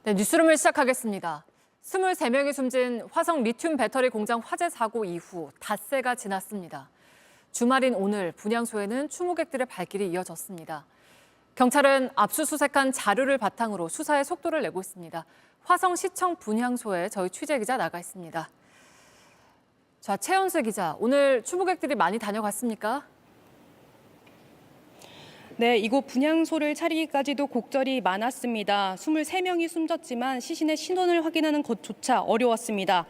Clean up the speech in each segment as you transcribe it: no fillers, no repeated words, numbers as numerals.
네, 뉴스룸을 시작하겠습니다. 23명이 숨진 화성 리튬 배터리 공장 화재 사고 이후 닷새가 지났습니다. 주말인 오늘 분향소에는 추모객들의 발길이 이어졌습니다. 경찰은 압수수색한 자료를 바탕으로 수사에 속도를 내고 있습니다. 화성시청 분향소에 저희 취재기자 나가 있습니다. 자, 최연수 기자, 오늘 추모객들이 많이 다녀갔습니까? 네, 이곳 분향소를 차리기까지도 곡절이 많았습니다. 23명이 숨졌지만 시신의 신원을 확인하는 것조차 어려웠습니다.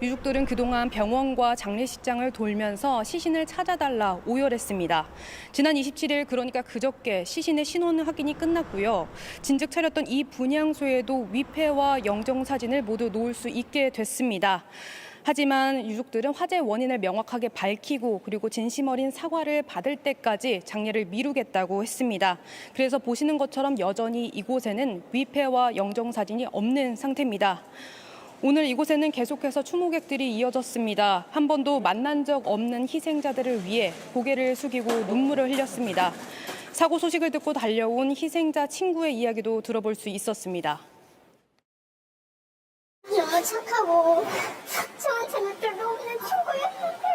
유족들은 그동안 병원과 장례식장을 돌면서 시신을 찾아달라 오열했습니다. 지난 27일, 그러니까 그저께 시신의 신원 확인이 끝났고요. 진즉 차렸던 이 분향소에도 위패와 영정사진을 모두 놓을 수 있게 됐습니다. 하지만 유족들은 화재 원인을 명확하게 밝히고 그리고 진심 어린 사과를 받을 때까지 장례를 미루겠다고 했습니다. 그래서 보시는 것처럼 여전히 이곳에는 위패와 영정사진이 없는 상태입니다. 오늘 이곳에는 계속해서 추모객들이 이어졌습니다. 한 번도 만난 적 없는 희생자들을 위해 고개를 숙이고 눈물을 흘렸습니다. 사고 소식을 듣고 달려온 희생자 친구의 이야기도 들어볼 수 있었습니다. 너무 착하고 저한테는 별로 없는 친구였는데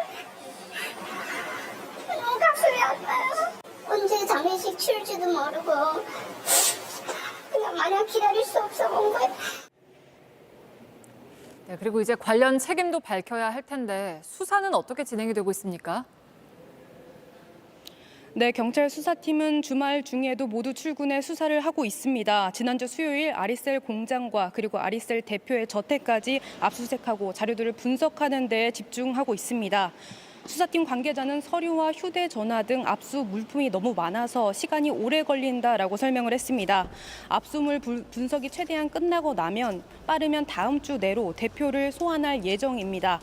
너무 가슴이 아파요. 언제 장례식 치울지도 모르고 그냥 마냥 기다릴 수 없어 온 거예요. 네, 그리고 이제 관련 책임도 밝혀야 할 텐데 수사는 어떻게 진행이 되고 있습니까? 네, 경찰 수사팀은 주말 중에도 모두 출근해 수사를 하고 있습니다. 지난주 수요일 아리셀 공장과 그리고 아리셀 대표의 저택까지 압수수색하고 자료들을 분석하는 데 집중하고 있습니다. 수사팀 관계자는 서류와 휴대전화 등 압수 물품이 너무 많아서 시간이 오래 걸린다라고 설명을 했습니다. 압수물 분석이 최대한 끝나고 나면 빠르면 다음 주 내로 대표를 소환할 예정입니다.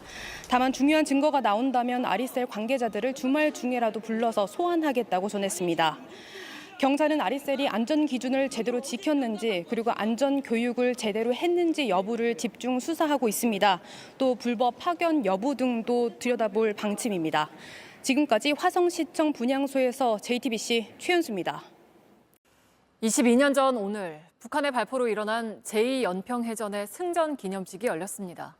다만 중요한 증거가 나온다면 아리셀 관계자들을 주말 중에라도 불러서 소환하겠다고 전했습니다. 경찰은 아리셀이 안전 기준을 제대로 지켰는지 그리고 안전 교육을 제대로 했는지 여부를 집중 수사하고 있습니다. 또 불법 파견 여부 등도 들여다볼 방침입니다. 지금까지 화성시청 분향소에서 JTBC 최연수입니다. 22년 전 오늘 북한의 발포로 일어난 제2연평해전의 승전 기념식이 열렸습니다.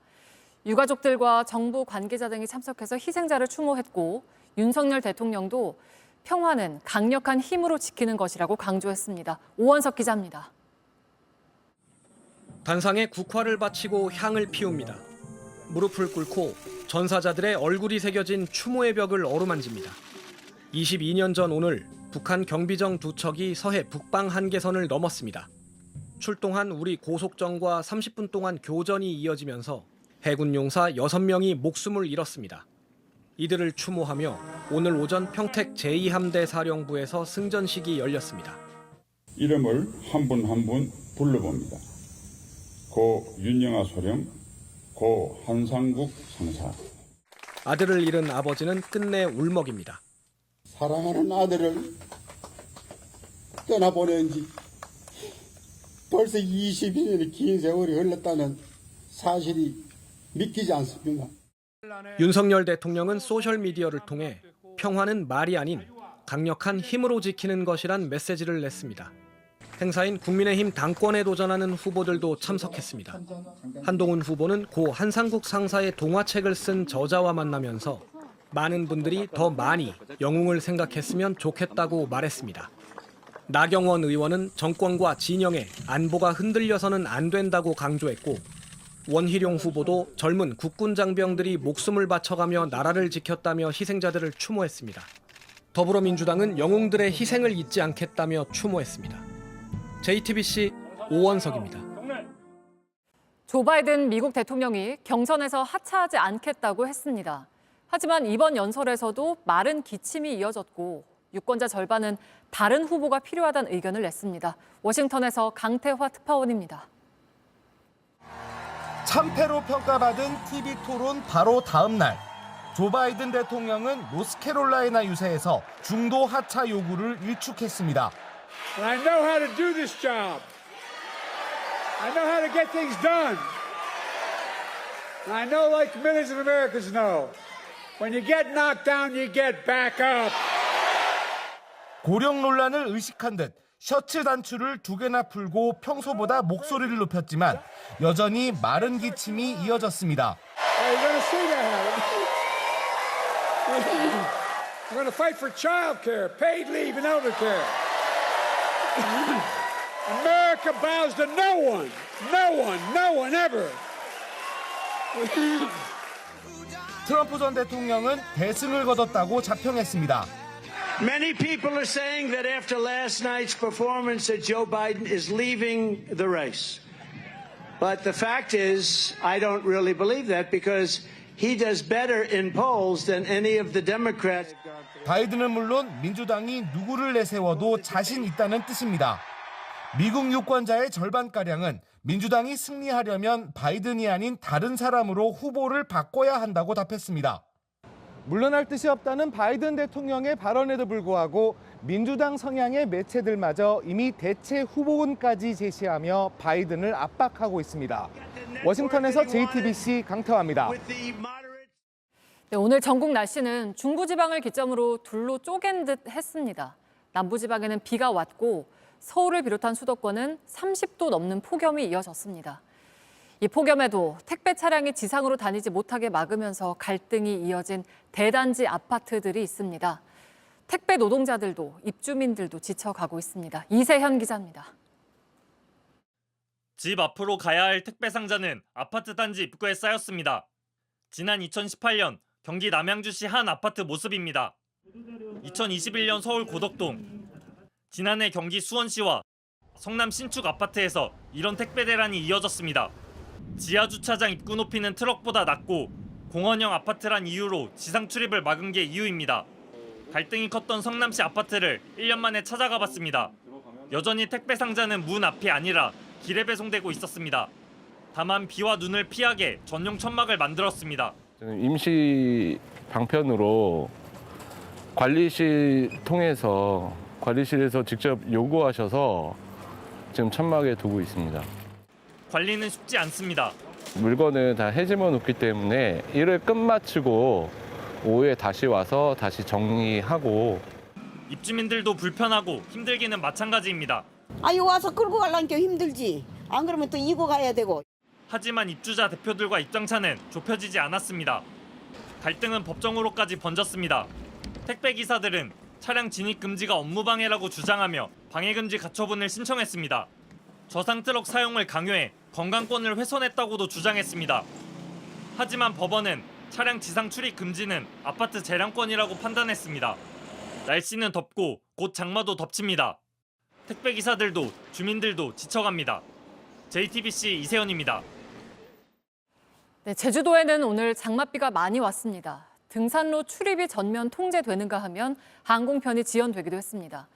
유가족들과 정부 관계자 등이 참석해서 희생자를 추모했고 윤석열 대통령도 평화는 강력한 힘으로 지키는 것이라고 강조했습니다. 오원석 기자입니다. 단상에 국화를 바치고 향을 피웁니다. 무릎을 꿇고 전사자들의 얼굴이 새겨진 추모의 벽을 어루만집니다. 22년 전 오늘 북한 경비정 두 척이 서해 북방 한계선을 넘었습니다. 출동한 우리 고속정과 30분 동안 교전이 이어지면서 해군 용사 6명이 목숨을 잃었습니다. 이들을 추모하며 오늘 오전 평택 제2함대 사령부에서 승전식이 열렸습니다. 이름을 한 분 한 분 불러봅니다. 고 윤영아 소령, 고 한상국 상사. 아들을 잃은 아버지는 끝내 울먹입니다. 사랑하는 아들을 떠나보낸 지 벌써 22년의 긴 세월이 흘렀다는 사실이 믿기지 않습니다. 윤석열 대통령은 소셜미디어를 통해 평화는 말이 아닌 강력한 힘으로 지키는 것이란 메시지를 냈습니다. 행사인 국민의힘 당권에 도전하는 후보들도 참석했습니다. 한동훈 후보는 고 한상국 상사의 동화책을 쓴 저자와 만나면서 많은 분들이 더 많이 영웅을 생각했으면 좋겠다고 말했습니다. 나경원 의원은 정권과 진영에 안보가 흔들려서는 안 된다고 강조했고 원희룡 후보도 젊은 국군 장병들이 목숨을 바쳐가며 나라를 지켰다며 희생자들을 추모했습니다. 더불어민주당은 영웅들의 희생을 잊지 않겠다며 추모했습니다. JTBC 오원석입니다. 조 바이든 미국 대통령이 경선에서 하차하지 않겠다고 했습니다. 하지만 이번 연설에서도 마른 기침이 이어졌고 유권자 절반은 다른 후보가 필요하다는 의견을 냈습니다. 워싱턴에서 강태화 특파원입니다. 참패로 평가받은 TV 토론 바로 다음 날 조 바이든 대통령은 노스캐롤라이나 유세에서 중도 하차 요구를 일축했습니다. I know how to do this job. I know how to get things done. I know, like millions of Americans know, when you get knocked down, you get back up. 고령 논란을 의식한 듯 셔츠 단추를 2개나 풀고 평소보다 목소리를 높였지만 여전히 마른 기침이 이어졌습니다. You're going to see that happen. We're going to fight for child care, paid leave, and elder care. America bows to no one, no one, no one ever. 트럼프 전 대통령은 대승을 거뒀다고 자평했습니다. Many people are saying that after last night's performance that Joe Biden is leaving the race. But the fact is, I don't really believe that because he does better in polls than any of the Democrats. 바이든은 물론 민주당이 누구를 내세워도 자신 있다는 뜻입니다. 미국 유권자의 절반가량은 민주당이 승리하려면 바이든이 아닌 다른 사람으로 후보를 바꿔야 한다고 답했습니다. 물러날 뜻이 없다는 바이든 대통령의 발언에도 불구하고 민주당 성향의 매체들마저 이미 대체 후보군까지 제시하며 바이든을 압박하고 있습니다. 워싱턴에서 JTBC 강태화입니다. 네, 오늘 전국 날씨는 중부지방을 기점으로 둘로 쪼갠 듯 했습니다. 남부지방에는 비가 왔고 서울을 비롯한 수도권은 30도 넘는 폭염이 이어졌습니다. 이 폭염에도 택배 차량이 지상으로 다니지 못하게 막으면서 갈등이 이어진 대단지 아파트들이 있습니다. 택배 노동자들도 입주민들도 지쳐가고 있습니다. 이세현 기자입니다. 집 앞으로 가야 할 택배 상자는 아파트 단지 입구에 쌓였습니다. 지난 2018년 경기 남양주시 한 아파트 모습입니다. 2021년 서울 고덕동, 지난해 경기 수원시와 성남 신축 아파트에서 이런 택배 대란이 이어졌습니다. 지하 주차장 입구 높이는 트럭보다 낮고 공원형 아파트란 이유로 지상 출입을 막은 게 이유입니다. 갈등이 컸던 성남시 아파트를 1년 만에 찾아가 봤습니다. 여전히 택배 상자는 문 앞이 아니라 길에 배송되고 있었습니다. 다만 비와 눈을 피하게 전용 천막을 만들었습니다. 임시 방편으로 관리실 통해서 관리실에서 직접 요구하셔서 지금 천막에 두고 있습니다. 관리는 쉽지 않습니다. 물건을 다 헤집어 놓기 때문에 일을 끝마치고 오후에 다시 와서 다시 정리하고. 입주민들도 불편하고 힘들기는 마찬가지입니다. 아유 와서 끌고 가려니까 힘들지. 안 그러면 또 이고 가야 되고. 하지만 입주자 대표들과 입장차는 좁혀지지 않았습니다. 갈등은 법정으로까지 번졌습니다. 택배 기사들은 차량 진입 금지가 업무 방해라고 주장하며 방해 금지 가처분을 신청했습니다. 저상 트럭 사용을 강요해 건강권을 훼손했다고도 주장했습니다. 하지만 법원은 차량 지상 출입 금지는 아파트 재량권이라고 판단했습니다. 날씨는 덥고 곧 장마도 덮칩니다. 택배 기사들도 주민들도 지쳐갑니다. JTBC 이세현입니다. 네, 제주도에는 오늘 장맛비가 많이 왔습니다. 등산로 출입이 전면 통제되는가 하면 항공편이 지연되기도 했습니다.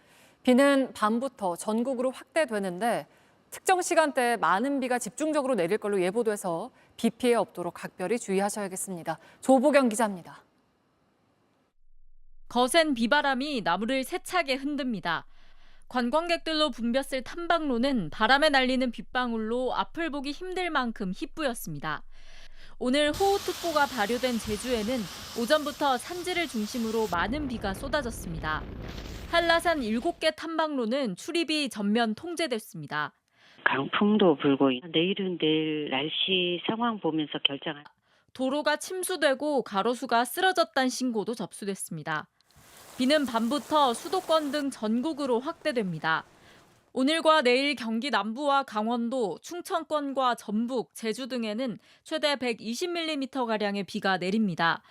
비는 밤부터 전국으로 확대되는데 특정 시간대에 많은 비가 집중적으로 내릴 걸로 예보돼서 비 피해 없도록 각별히 주의하셔야겠습니다. 조보경 기자입니다. 거센 비바람이 나무를 세차게 흔듭니다. 관광객들로 붐볐을 탐방로는 바람에 날리는 빗방울로 앞을 보기 힘들 만큼 희뿌였습니다. 오늘 호우특보가 발효된 제주에는 오전부터 산지를 중심으로 많은 비가 쏟아졌습니다. 한라산 7개 탐방로는 출입이 전면 통제됐습니다. 강풍도 불고 내일은 내일 날씨 상황 보면서 결정할. 도로가 침수되고 가로수가 쓰러졌다는 신고도 접수됐습니다. 비는 밤부터 수도권 등 전국으로 확대됩니다. 오늘과 내일 경기 남부와 강원도, 충청권과 전북, 제주 등에는 최대 120mm가량의 비가 내립니다.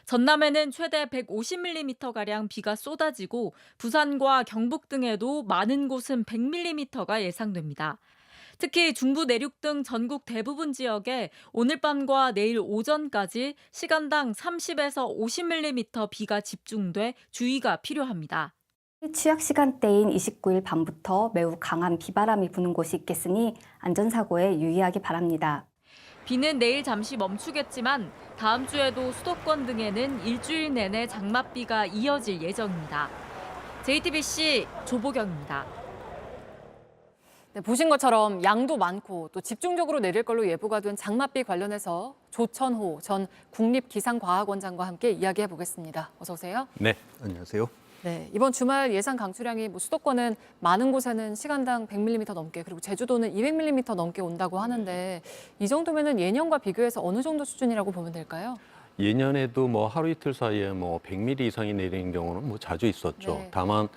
전남에는 최대 150mm가량 비가 쏟아지고 부산과 경북 등에도 많은 곳은 100mm가 예상됩니다. 특히 중부 내륙 등 전국 대부분 지역에 오늘 밤과 내일 오전까지 시간당 30에서 50mm 비가 집중돼 주의가 필요합니다. 취약 시간대인 29일 밤부터 매우 강한 비바람이 부는 곳이 있겠으니 안전사고에 유의하기 바랍니다. 비는 내일 잠시 멈추겠지만 다음 주에도 수도권 등에는 일주일 내내 장맛비가 이어질 예정입니다. JTBC 조보경입니다. 네, 보신 것처럼 양도 많고 또 집중적으로 내릴 걸로 예보가 된 장맛비 관련해서 조천호 전 국립기상과학원장과 함께 이야기해 보겠습니다. 어서 오세요. 네, 안녕하세요. 네, 이번 주말 예상 강수량이 수도권은 많은 곳에는 시간당 100mm 넘게 그리고 제주도는 200mm 넘게 온다고 하는데 이 정도면은 예년과 비교해서 어느 정도 수준이라고 보면 될까요? 예년에도 하루 이틀 사이에 100mm 이상이 내리는 경우는 자주 있었죠. 네. 다만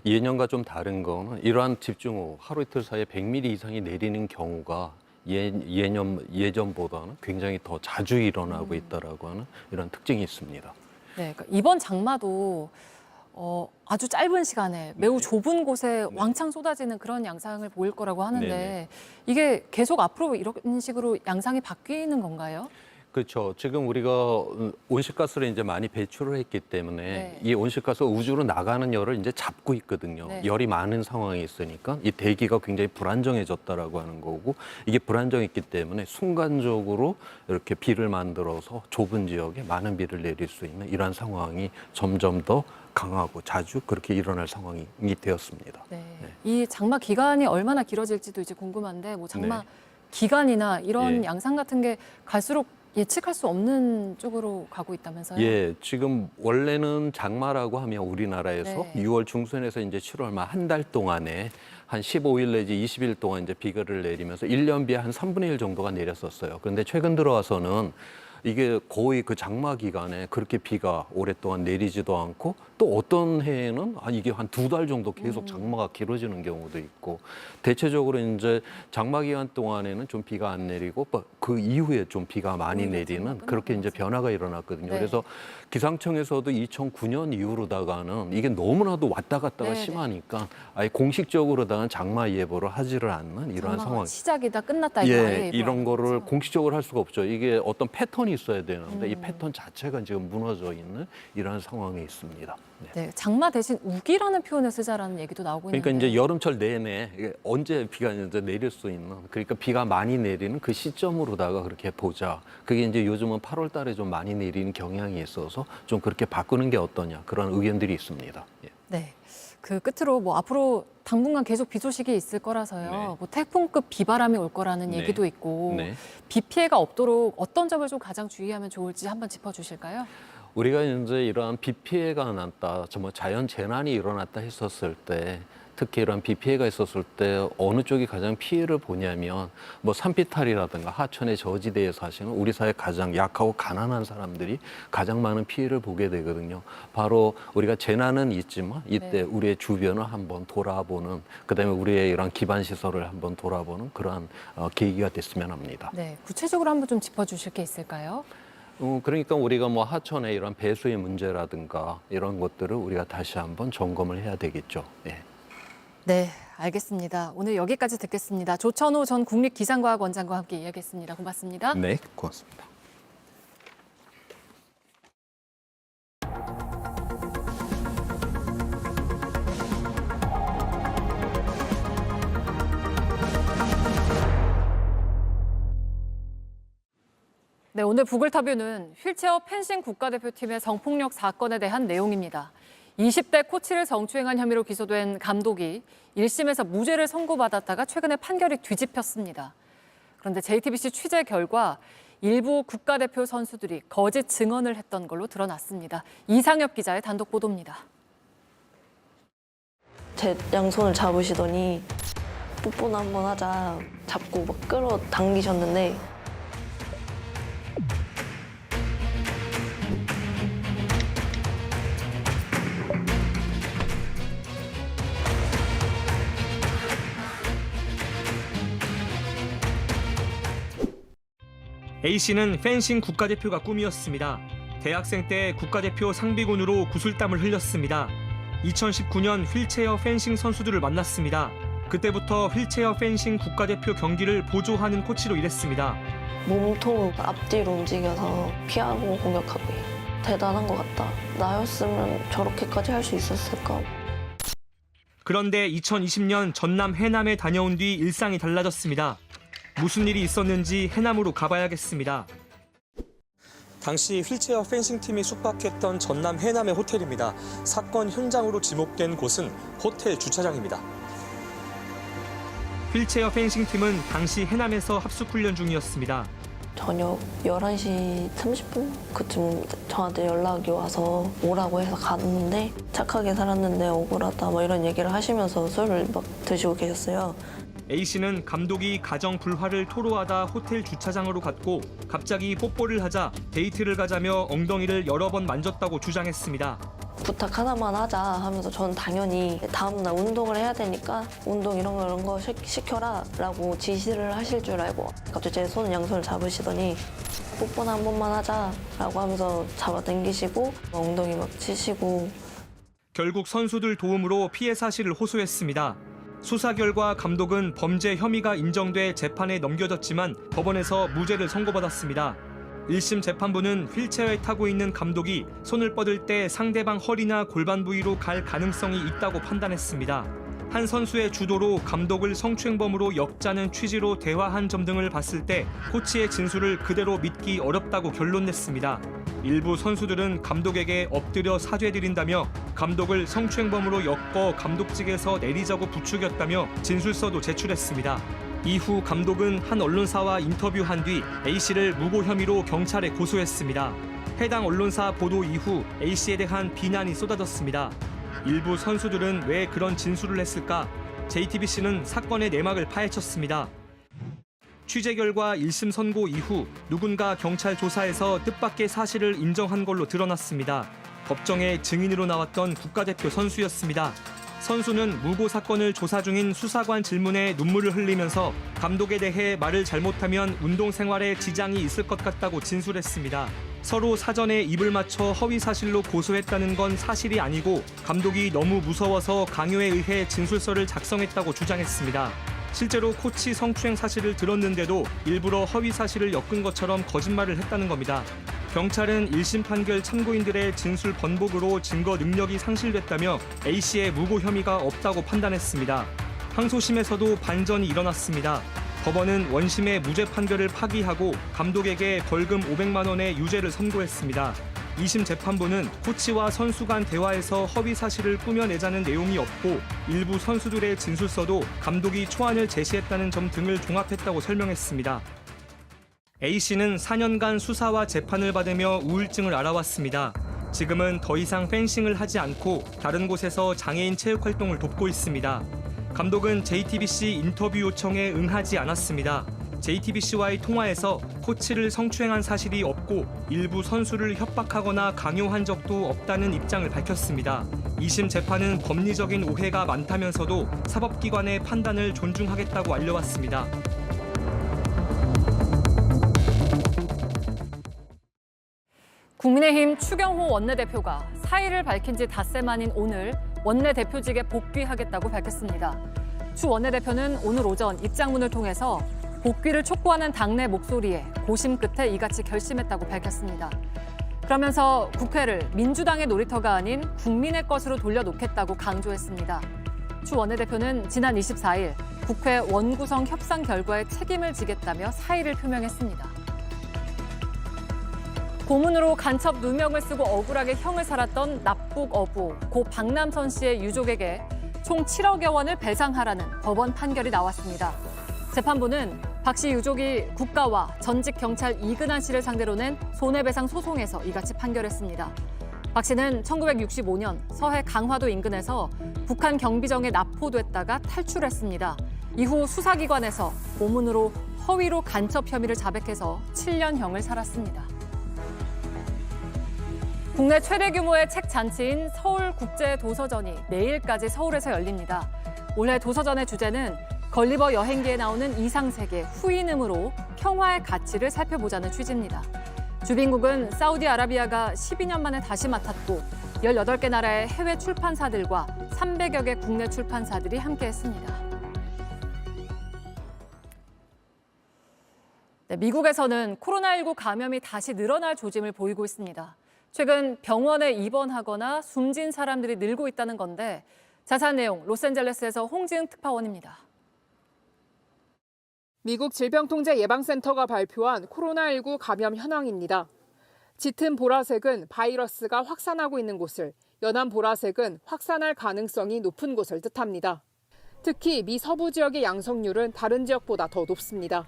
예년과 좀 다른 거는 이러한 집중호 하루 이틀 사이에 100mm 이상이 내리는 경우가 예전보다는 굉장히 더 자주 일어나고 있다라고 하는 이런 특징이 있습니다. 네, 그러니까 이번 장마도 아주 짧은 시간에 매우 좁은 곳에 왕창 쏟아지는 그런 양상을 보일 거라고 하는데 네네. 이게 계속 앞으로 이런 식으로 양상이 바뀌는 건가요? 그렇죠. 지금 우리가 온실가스를 이제 많이 배출을 했기 때문에 네. 이 온실가스 우주로 나가는 열을 이제 잡고 있거든요. 네. 열이 많은 상황이 있으니까 이 대기가 굉장히 불안정해졌다라고 하는 거고 이게 불안정했기 때문에 순간적으로 이렇게 비를 만들어서 좁은 지역에 많은 비를 내릴 수 있는 이러한 상황이 점점 더 강하고 자주 그렇게 일어날 상황이 되었습니다. 네. 이 장마 기간이 얼마나 길어질지도 이제 궁금한데 장마 기간이나 이런 예. 양상 같은 게 갈수록 예측할 수 없는 쪽으로 가고 있다면서요? 예, 지금 원래는 장마라고 하면 우리나라에서 네. 6월 중순에서 이제 7월 말 한 달 동안에 한 15일 내지 20일 동안 이제 비가를 내리면서 1년 비에 한 3분의 1 정도가 내렸었어요. 그런데 최근 들어와서는 이게 거의 그 장마 기간에 그렇게 비가 오랫동안 내리지도 않고 또 어떤 해에는 이게 한 2달 정도 계속 장마가 길어지는 경우도 있고 대체적으로 이제 장마 기간 동안에는 좀 비가 안 내리고 그 이후에 좀 비가 많이 내리는 그렇게 이제 변화가 일어났거든요. 네. 그래서 기상청에서도 2009년 이후로다가는 이게 너무나도 왔다 갔다가 네네. 심하니까 아예 공식적으로다가는 장마 예보를 하지를 않는 이러한 장마가 상황. 시작이다 끝났다 이거 아예 예, 예보 이런 안 거를 하죠? 공식적으로 할 수가 없죠. 이게 어떤 패턴이 있어야 되는데 이 패턴 자체가 지금 무너져 있는 이러한 상황이 있습니다. 네. 네, 장마 대신 우기라는 표현을 쓰자라는 얘기도 나오고 그러니까 있는데 이제 여름철 내내 이게 언제 비가 이제 내릴 수 있는 그러니까 비가 많이 내리는 그 시점으로다가 그렇게 보자. 그게 이제 요즘은 8월 달에 좀 많이 내리는 경향이 있어서 좀 그렇게 바꾸는 게 어떠냐 그런 의견들이 있습니다. 예. 네. 그 끝으로 앞으로 당분간 계속 비 소식이 있을 거라서요. 네. 태풍급 비바람이 올 거라는 네. 얘기도 있고 네. 비 피해가 없도록 어떤 점을 좀 가장 주의하면 좋을지 한번 짚어주실까요? 우리가 이제 이러한 비 피해가 났다, 정말 자연 재난이 일어났다 했었을 때, 특히 이런 비 피해가 있었을 때 어느 쪽이 가장 피해를 보냐면 산비탈이라든가 하천의 저지대에 사시는 우리 사회 가장 약하고 가난한 사람들이 가장 많은 피해를 보게 되거든요. 바로 우리가 재난은 있지만 이때 우리의 주변을 한번 돌아보는, 그다음에 우리의 이런 기반 시설을 한번 돌아보는 그러한 계기가 됐으면 합니다. 네, 구체적으로 한번 좀 짚어주실 게 있을까요? 그러니까 우리가 하천의 이런 배수의 문제라든가 이런 것들을 우리가 다시 한번 점검을 해야 되겠죠. 예. 네, 알겠습니다. 오늘 여기까지 듣겠습니다. 조천호 전 국립기상과학원장과 함께 이야기했습니다. 고맙습니다. 네, 고맙습니다. 네, 오늘 북을타뷰는 휠체어 펜싱 국가대표팀의 성폭력 사건에 대한 내용입니다. 20대 코치를 성추행한 혐의로 기소된 감독이 1심에서 무죄를 선고받았다가 최근에 판결이 뒤집혔습니다. 그런데 JTBC 취재 결과 일부 국가대표 선수들이 거짓 증언을 했던 걸로 드러났습니다. 이상엽 기자의 단독 보도입니다. 제 양손을 잡으시더니 뽀뽀나 한번 하자 잡고 끌어당기셨는데 A씨는 펜싱 국가대표가 꿈이었습니다. 대학생 때 국가대표 상비군으로 구슬땀을 흘렸습니다. 2019년 휠체어 펜싱 선수들을 만났습니다. 그때부터 휠체어 펜싱 국가대표 경기를 보조하는 코치로 일했습니다. 몸통 앞뒤로 움직여서 피하고 공격하고 대단한 것 같다. 나였으면 저렇게까지 할 수 있었을까? 그런데 2020년 전남 해남에 다녀온 뒤 일상이 달라졌습니다. 무슨 일이 있었는지 해남으로 가봐야겠습니다. 당시 휠체어 펜싱팀이 숙박했던 전남 해남의 호텔입니다. 사건 현장으로 지목된 곳은 호텔 주차장입니다. 휠체어 펜싱팀은 당시 해남에서 합숙훈련 중이었습니다. 저녁 11시 30분 그쯤 저한테 연락이 와서 오라고 해서 갔는데 착하게 살았는데 억울하다 뭐 이런 얘기를 하시면서 술을 막 드시고 계셨어요. A씨는 감독이 가정 불화를 토로하다 호텔 주차장으로 갔고 갑자기 뽀뽀를 하자 데이트를 가자며 엉덩이를 여러 번 만졌다고 주장했습니다. 부탁 하나만 하자 하면서 저는 당연히 다음날 운동을 해야 되니까 운동 이런 거 시켜라 라고 지시를 하실 줄 알고 갑자기 제 손 양손을 잡으시더니 뽀뽀나 한 번만 하자 라고 하면서 잡아당기시고 엉덩이 막 치시고. 결국 선수들 도움으로 피해 사실을 호소했습니다. 수사 결과 감독은 범죄 혐의가 인정돼 재판에 넘겨졌지만 법원에서 무죄를 선고받았습니다. 1심 재판부는 휠체어에 타고 있는 감독이 손을 뻗을 때 상대방 허리나 골반 부위로 갈 가능성이 있다고 판단했습니다. 한 선수의 주도로 감독을 성추행범으로 엮자는 취지로 대화한 점 등을 봤을 때 코치의 진술을 그대로 믿기 어렵다고 결론냈습니다. 일부 선수들은 감독에게 엎드려 사죄드린다며 감독을 성추행범으로 엮어 감독직에서 내리자고 부추겼다며 진술서도 제출했습니다. 이후 감독은 한 언론사와 인터뷰한 뒤 A씨를 무고 혐의로 경찰에 고소했습니다. 해당 언론사 보도 이후 A씨에 대한 비난이 쏟아졌습니다. 일부 선수들은 왜 그런 진술을 했을까? JTBC는 사건의 내막을 파헤쳤습니다. 취재 결과 1심 선고 이후 누군가 경찰 조사에서 뜻밖의 사실을 인정한 걸로 드러났습니다. 법정에 증인으로 나왔던 국가대표 선수였습니다. 선수는 무고 사건을 조사 중인 수사관 질문에 눈물을 흘리면서 감독에 대해 말을 잘못하면 운동 생활에 지장이 있을 것 같다고 진술했습니다. 서로 사전에 입을 맞춰 허위 사실로 고소했다는 건 사실이 아니고 감독이 너무 무서워서 강요에 의해 진술서를 작성했다고 주장했습니다. 실제로 코치 성추행 사실을 들었는데도 일부러 허위 사실을 엮은 것처럼 거짓말을 했다는 겁니다. 경찰은 1심 판결 참고인들의 진술 번복으로 증거 능력이 상실됐다며 A씨의 무고 혐의가 없다고 판단했습니다. 항소심에서도 반전이 일어났습니다. 법원은 원심의 무죄 판결을 파기하고 감독에게 벌금 500만 원의 유죄를 선고했습니다. 2심 재판부는 코치와 선수 간 대화에서 허위 사실을 꾸며내자는 내용이 없고 일부 선수들의 진술서도 감독이 초안을 제시했다는 점 등을 종합했다고 설명했습니다. A씨는 4년간 수사와 재판을 받으며 우울증을 앓아왔습니다. 지금은 더 이상 펜싱을 하지 않고 다른 곳에서 장애인 체육 활동을 돕고 있습니다. 감독은 JTBC 인터뷰 요청에 응하지 않았습니다. JTBC와의 통화에서 코치를 성추행한 사실이 없고 일부 선수를 협박하거나 강요한 적도 없다는 입장을 밝혔습니다. 2심 재판은 법리적인 오해가 많다면서도 사법기관의 판단을 존중하겠다고 알려왔습니다. 국민의힘 추경호 원내대표가 사의를 밝힌 지 닷새 만인 오늘 원내대표직에 복귀하겠다고 밝혔습니다. 추 원내대표는 오늘 오전 입장문을 통해서 복귀를 촉구하는 당내 목소리에 고심 끝에 이같이 결심했다고 밝혔습니다. 그러면서 국회를 민주당의 놀이터가 아닌 국민의 것으로 돌려놓겠다고 강조했습니다. 추 원내대표는 지난 24일 국회 원구성 협상 결과에 책임을 지겠다며 사의를 표명했습니다. 고문으로 간첩 누명을 쓰고 억울하게 형을 살았던 납북 어부 고 박남선 씨의 유족에게 총 7억여 원을 배상하라는 법원 판결이 나왔습니다. 재판부는 박 씨 유족이 국가와 전직 경찰 이근한 씨를 상대로 낸 손해배상 소송에서 이같이 판결했습니다. 박 씨는 1965년 서해 강화도 인근에서 북한 경비정에 납포됐다가 탈출했습니다. 이후 수사기관에서 고문으로 허위로 간첩 혐의를 자백해서 7년형을 살았습니다. 국내 최대 규모의 책 잔치인 서울국제도서전이 내일까지 서울에서 열립니다. 올해 도서전의 주제는 걸리버 여행기에 나오는 이상세계 후인음으로 평화의 가치를 살펴보자는 취지입니다. 주빈국은 사우디아라비아가 12년 만에 다시 맡았고 18개 나라의 해외 출판사들과 300여 개 국내 출판사들이 함께했습니다. 미국에서는 코로나19 감염이 다시 늘어날 조짐을 보이고 있습니다. 최근 병원에 입원하거나 숨진 사람들이 늘고 있다는 건데 자세한 내용 로스앤젤레스에서 홍지은 특파원입니다. 미국 질병통제예방센터가 발표한 코로나19 감염 현황입니다. 짙은 보라색은 바이러스가 확산하고 있는 곳을, 연한 보라색은 확산할 가능성이 높은 곳을 뜻합니다. 특히 미 서부 지역의 양성률은 다른 지역보다 더 높습니다.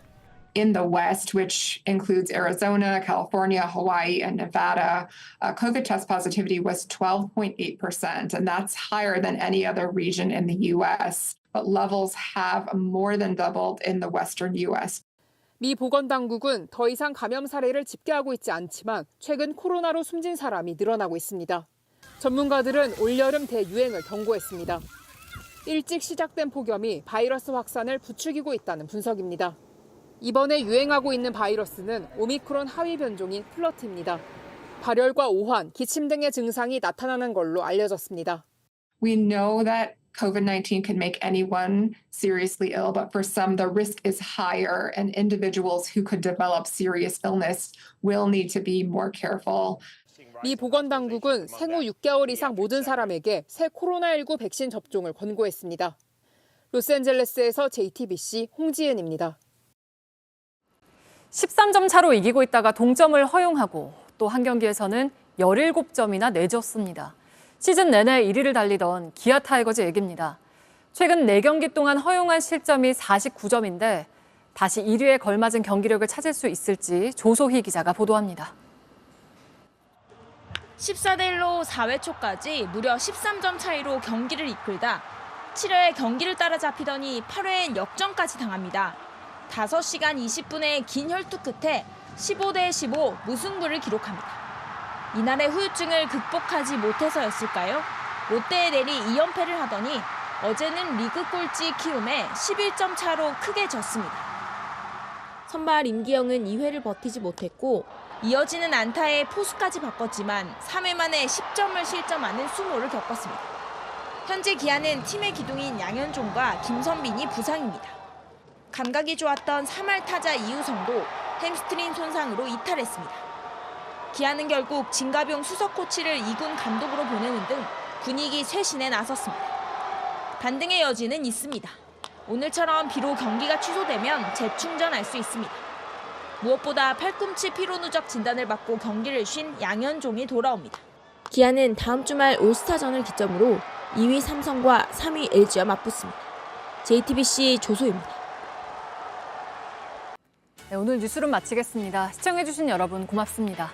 In the West, which includes Arizona, California, Hawaii, and Nevada, COVID test positivity was 12.8%, and that's higher than any other region in the U.S. But levels have more than doubled in the Western U.S. 미 보건당국은 더 이상 감염 사례를 집계하고 있지 않지만 최근 코로나로 숨진 사람이 늘어나고 있습니다. 전문가들은 올여름 대유행을 경고했습니다. 일찍 시작된 폭염이 바이러스 확산을 부추기고 있다는 분석입니다. 이번에 유행하고 있는 바이러스는 오미크론 하위 변종인 플러티입니다. 발열과 오한, 기침 등의 증상이 나타나는 걸로 알려졌습니다. We know that COVID-19 can make anyone seriously ill, but for some, the risk is higher, and individuals who could develop serious illness will need to be more careful. 미 보건당국은 생후 6개월 이상 모든 사람에게 새 코로나19 백신 접종을 권고했습니다. 로스앤젤레스에서 JTBC 홍지은입니다. 13점 차로 이기고 있다가 동점을 허용하고 또 한 경기에서는 17점이나 내줬습니다. 시즌 내내 1위를 달리던 기아 타이거즈 얘기입니다. 최근 4경기 동안 허용한 실점이 49점인데 다시 1위에 걸맞은 경기력을 찾을 수 있을지 조소희 기자가 보도합니다. 14대1로 4회 초까지 무려 13점 차이로 경기를 이끌다 7회에 경기를 따라잡히더니 8회엔 역전까지 당합니다. 5시간 20분의 긴 혈투 끝에 15대15 무승부를 기록합니다. 이날의 후유증을 극복하지 못해서였을까요? 롯데에 내리 2연패를 하더니 어제는 리그 꼴찌 키움에 11점 차로 크게 졌습니다. 선발 임기영은 2회를 버티지 못했고 이어지는 안타에 포수까지 바꿨지만 3회 만에 10점을 실점하는 수모를 겪었습니다. 현재 기아는 팀의 기둥인 양현종과 김선빈이 부상입니다. 감각이 좋았던 3할 타자 이우성도 햄스트링 손상으로 이탈했습니다. 기아는 결국 진가병 수석 코치를 2군 감독으로 보내는 등 분위기 쇄신에 나섰습니다. 반등의 여지는 있습니다. 오늘처럼 비록 경기가 취소되면 재충전할 수 있습니다. 무엇보다 팔꿈치 피로 누적 진단을 받고 경기를 쉰 양현종이 돌아옵니다. 기아는 다음 주말 올스타전을 기점으로 2위 삼성과 3위 LG와 맞붙습니다. JTBC 조소희입니다. 네, 오늘 뉴스룸 마치겠습니다. 시청해주신 여러분 고맙습니다.